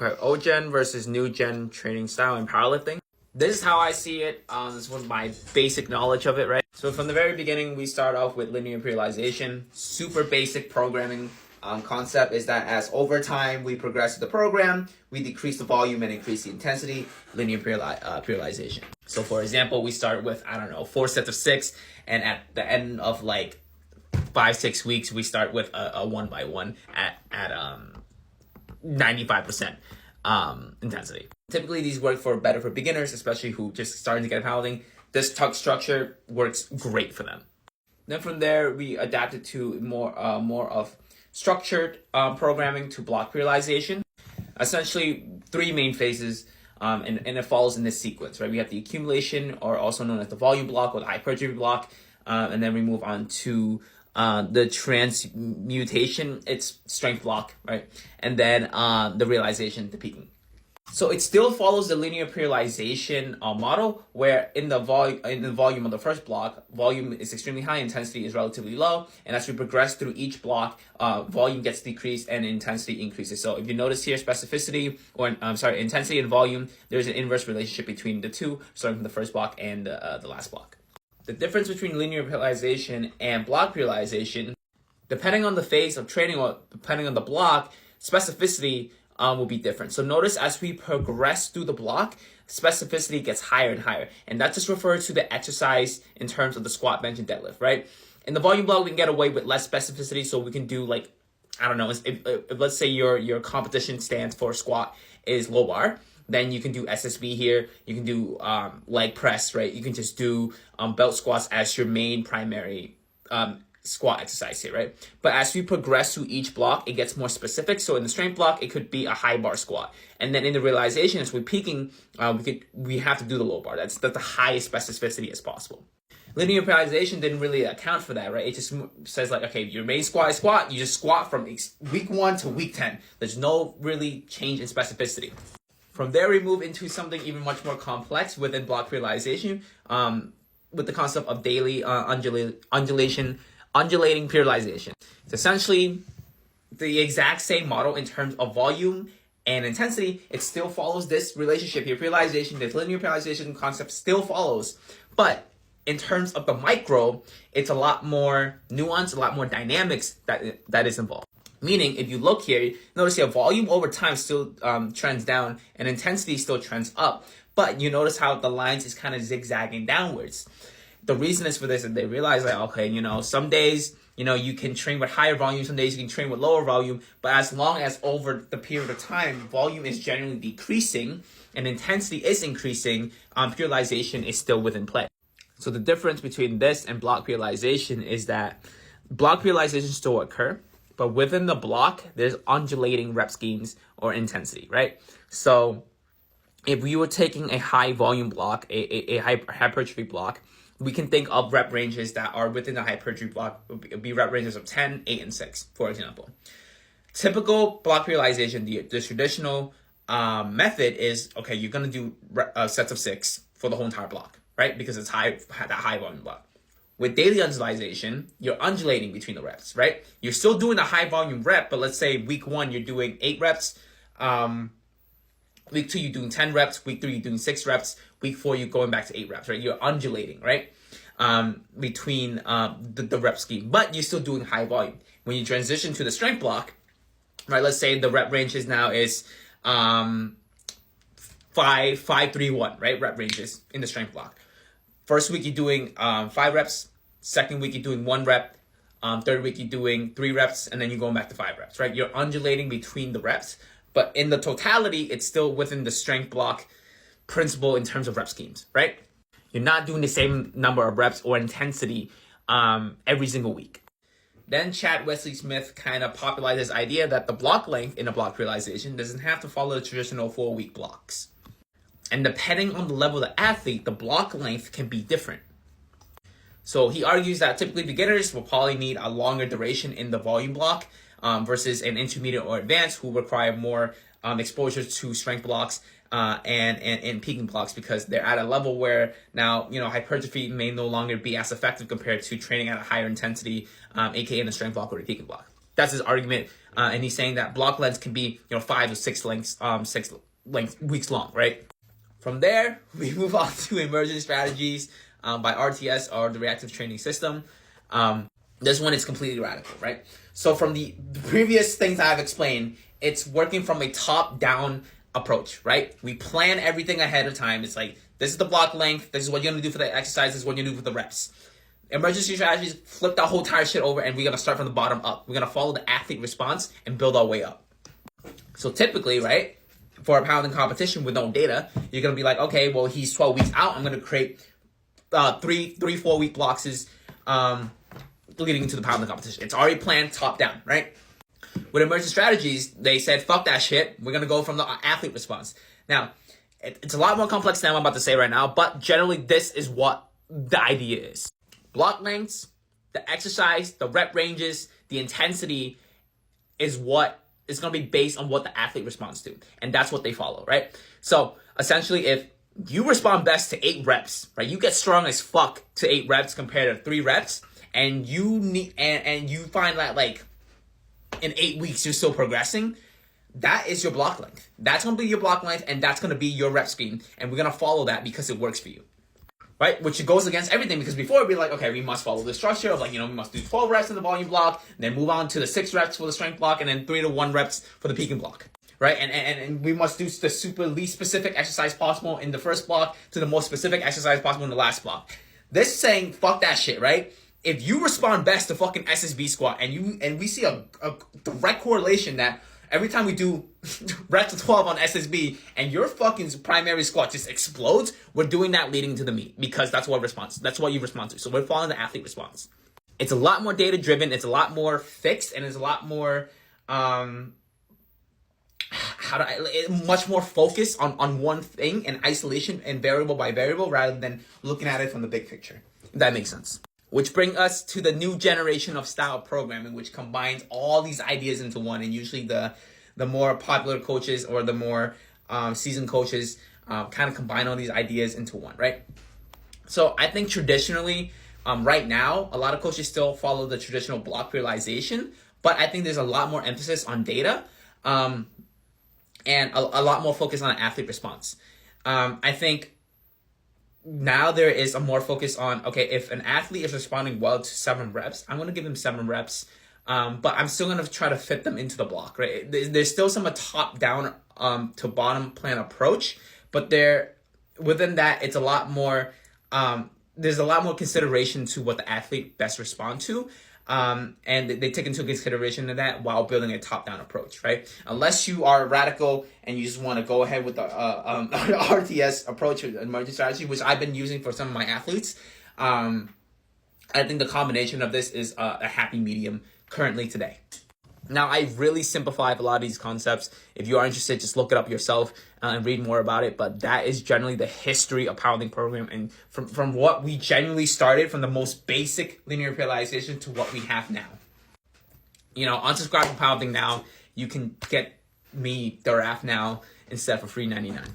Okay, old gen versus new gen training style in powerlifting. This is how I see it. This was my basic knowledge of it, right? So from the very beginning, we start off with linear periodization. Super basic programming concept is that as over time we progress to the program, we decrease the volume and increase the intensity, linear periodization. So for example, we start with, 4 sets of 6, and at the end of like 5-6 weeks, we start with a 1x1 at 95% intensity. Typically, these work better for beginners, especially who just starting to get powerlifting. This tuck structure works great for them. Then from there, we adapted to more of structured programming to block periodization. Essentially, 3 main phases, and it follows in this sequence, right? We have the accumulation, or also known as the volume block or the hypertrophy block, and then we move on to the transmutation, it's strength block, right? And then the realization, the peaking. So it still follows the linear periodization model, where in the volume of the first block, volume is extremely high, intensity is relatively low, and as we progress through each block, volume gets decreased and intensity increases. So if you notice here, specificity intensity and volume, there's an inverse relationship between the two, starting from the first block and the last block. The difference between linear periodization and block periodization, depending on the phase of training or depending on the block, specificity will be different. So notice as we progress through the block, specificity gets higher and higher. And that just refers to the exercise in terms of the squat, bench, and deadlift, right? In the volume block, we can get away with less specificity. So we can do like, if let's say your competition stance for squat is low bar, then you can do SSB here. You can do leg press, right? You can just do belt squats as your main primary squat exercise here, right? But as we progress through each block, it gets more specific. So in the strength block, it could be a high bar squat. And then in the realization, as we're peaking, we have to do the low bar. That's the highest specificity as possible. Linear periodization didn't really account for that, right? It just says like, okay, your main squat is squat. You just squat from week 1 to week 10. There's no really change in specificity. From there, we move into something even much more complex within block periodization, with the concept of daily undulating periodization. It's essentially the exact same model in terms of volume and intensity. It still follows this relationship here. Periodization, this linear periodization concept still follows, but in terms of the micro, it's a lot more nuanced, a lot more dynamics that is involved. Meaning, if you look here, notice here volume over time still trends down and intensity still trends up. But you notice how the lines is kind of zigzagging downwards. The reason is for this, and they realize like, okay, some days, you can train with higher volume, some days you can train with lower volume, but as long as over the period of time, volume is generally decreasing and intensity is increasing, periodization is still within play. So the difference between this and block periodization is that block periodization still occur, but within the block, there's undulating rep schemes or intensity, right? So if we were taking a high volume block, a hypertrophy block, we can think of rep ranges that are within the hypertrophy block. It would be rep ranges of 10, 8, and 6, for example. Typical block periodization, the traditional method is, okay, you're going to do sets of 6 for the whole entire block, right? Because it's that high volume block. With daily undulation, you're undulating between the reps, right? You're still doing the high volume rep, but let's say week 1, you're doing 8 reps. Week 2, you're doing 10 reps. Week 3, you're doing 6 reps. Week 4, you're going back to 8 reps, right? You're undulating, right? Between the rep scheme, but you're still doing high volume. When you transition to the strength block, right? Let's say the rep ranges now is 5, 3, 1, right? Rep ranges in the strength block. First week, you're doing 5 reps. Second week, you're doing 1 rep. Third week, you're doing 3 reps, and then you're going back to 5 reps, right? You're undulating between the reps, but in the totality, it's still within the strength block principle in terms of rep schemes, right? You're not doing the same number of reps or intensity every single week. Then Chad Wesley Smith kind of popularized this idea that the block length in a block periodization doesn't have to follow the traditional 4-week blocks. And depending on the level of the athlete, the block length can be different. So he argues that typically beginners will probably need a longer duration in the volume block versus an intermediate or advanced who require more exposure to strength blocks and peaking blocks, because they're at a level where now, hypertrophy may no longer be as effective compared to training at a higher intensity, aka in the strength block or the peaking block. That's his argument, and he's saying that block lengths can be 5 to 6 weeks long, right? From there, we move on to emergent strategies by RTS, or the reactive training system. This one is completely radical, right? So from the previous things I've explained, it's working from a top-down approach, right? We plan everything ahead of time. It's like, this is the block length, this is what you're going to do for the exercise, this is what you're going to do for the reps. Emergency strategies, flip that whole entire shit over, and we're going to start from the bottom up. We're going to follow the athlete response and build our way up. So typically, right, for a powerlifting competition with no data, you're going to be like, okay, well, he's 12 weeks out. I'm going to create 4 week blocks leading into the powerlifting competition. It's already planned top down, right? With emergent strategies, they said, fuck that shit. We're going to go from the athlete response. Now, it's a lot more complex than I'm about to say right now, but generally this is what the idea is. Block lengths, the exercise, the rep ranges, the intensity is what is going to be based on what the athlete responds to. And that's what they follow, right? So essentially, if you respond best to 8 reps, right? You get strong as fuck to 8 reps compared to 3 reps, and you need and you find that like in 8 weeks you're still progressing, that is your block length. That's going to be your block length, and that's going to be your rep scheme, and we're going to follow that because it works for you. Right? Which goes against everything, because before it'd be like, okay, we must follow the structure of like, we must do 12 reps in the volume block, and then move on to the 6 reps for the strength block, and then 3 to 1 reps for the peaking block. Right? And we must do the super least specific exercise possible in the first block to the most specific exercise possible in the last block. This is saying, fuck that shit, right? If you respond best to fucking SSB squat, and we see a direct correlation that every time we do reps of 12 on SSB and your fucking primary squat just explodes, we're doing that leading to the meet, because that's what you respond to. So we're following the athlete response. It's a lot more data driven, it's a lot more fixed, and it's a lot more much more focused on one thing and isolation and variable by variable, rather than looking at it from the big picture. If that makes sense. Which brings us to the new generation of style programming, which combines all these ideas into one. And usually the more popular coaches or the more seasoned coaches kind of combine all these ideas into one, right? So I think traditionally, right now, a lot of coaches still follow the traditional block periodization, but I think there's a lot more emphasis on data and a lot more focus on athlete response. I think now there is a more focus on, okay, if an athlete is responding well to 7 reps, I'm going to give them 7 reps, but I'm still going to try to fit them into the block, right? There's still some top-down to bottom plan approach, but within that, it's a lot more, there's a lot more consideration to what the athlete best respond to, and they take into consideration of that while building a top-down approach, right? Unless you are radical and you just want to go ahead with the RTS approach, emergent strategy, which I've been using for some of my athletes, I think the combination of this is a happy medium currently today. Now, I really simplified a lot of these concepts. If you are interested, just look it up yourself and read more about it. But that is generally the history of powerlifting program, and from what we genuinely started, from the most basic linear periodization to what we have now. Unsubscribe from Powerlifting now. You can get me the RAF now instead for $3.99.